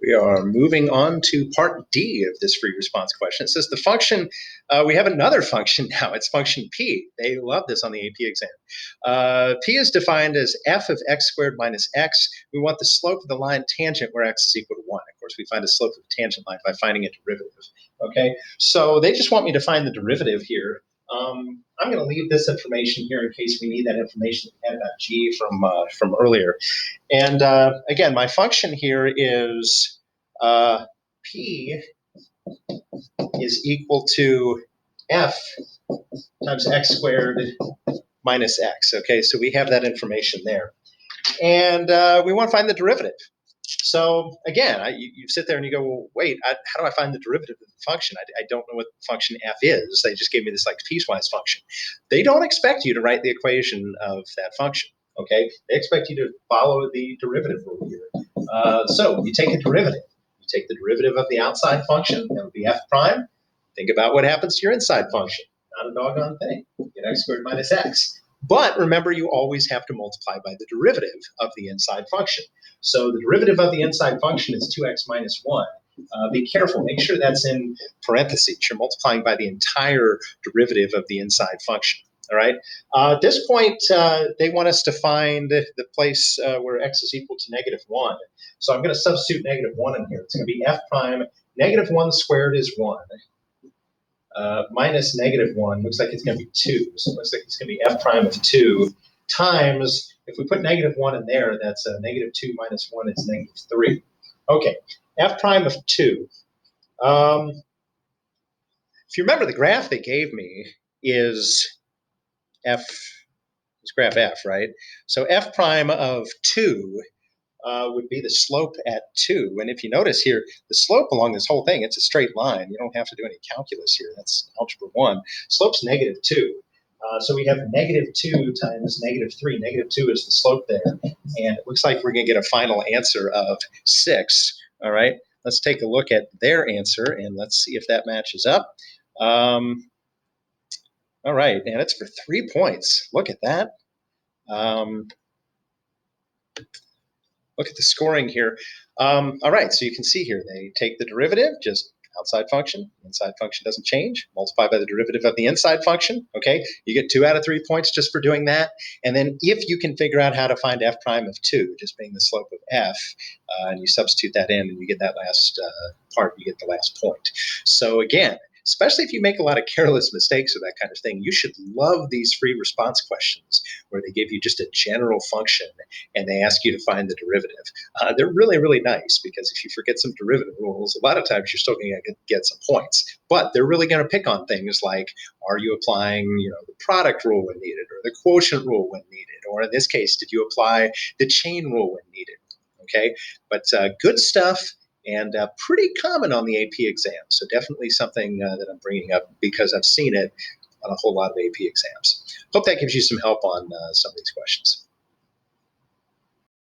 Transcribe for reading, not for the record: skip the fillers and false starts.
We are moving on to part D of this free response question. It says the function, we have another function now. It's function p. They love this on the AP exam. P is defined as f of x squared minus x. We want the slope of the line tangent where x is equal to 1. Of course, we find the slope of the tangent line by finding a derivative. Okay, so they just want me to find the derivative here. I'm going to leave this information here in case we need that information we had about g from earlier. And again, my function here is p is equal to f times x squared minus x. Okay, so we have that information there. And we want to find the derivative. So again, you sit there and you go, well, wait, how do I find the derivative of the function? I don't know what function f is. They just gave me this like piecewise function. They don't expect you to write the equation of that function. Okay, they expect you to follow the derivative rule here. So you take a derivative. You take the derivative of the outside function, that would be f prime. Think about what happens to your inside function. Not a doggone thing. You get x squared minus x. But remember, you always have to multiply by the derivative of the inside function. So the derivative of the inside function is 2x minus 1. Be careful. Make sure that's in parentheses. You're multiplying by the entire derivative of the inside function. All right. At this point, they want us to find the place where x is equal to negative 1. So I'm going to substitute negative 1 in here. It's going to be f prime. Negative 1 squared is 1. Minus negative 1 looks like it's going to be 2. So it looks like it's going to be f prime of 2 times, if we put negative 1 in there, that's negative 2 minus 1 is negative 3. Okay, f prime of 2. If you remember, the graph they gave me is f, it's graph f, right? So f prime of 2 would be the slope at 2. And if you notice here, the slope along this whole thing, it's a straight line. You don't have to do any calculus here. That's algebra 1. Slope's negative 2. So we have negative 2 times negative 3. Negative 2 is the slope there. And it looks like we're going to get a final answer of 6. All right, let's take a look at their answer, and let's see if that matches up. All right, and it's for 3 points. Look at that. Look at the scoring here. All right, so you can see here, they take the derivative, just outside function. Inside function doesn't change. Multiply by the derivative of the inside function. Okay, you get 2 out of 3 points just for doing that. And then if you can figure out how to find f prime of 2, just being the slope of f, and you substitute that in and you get that last part, you get the last point. So again, especially if you make a lot of careless mistakes or that kind of thing, you should love these free response questions where they give you just a general function and they ask you to find the derivative. They're really, really nice because if you forget some derivative rules, a lot of times you're still going to get some points. But they're really going to pick on things like, are you applying the product rule when needed, or the quotient rule when needed, or in this case, did you apply the chain rule when needed? Okay, but good stuff. And pretty common on the AP exam. So definitely something that I'm bringing up because I've seen it on a whole lot of AP exams. Hope that gives you some help on some of these questions.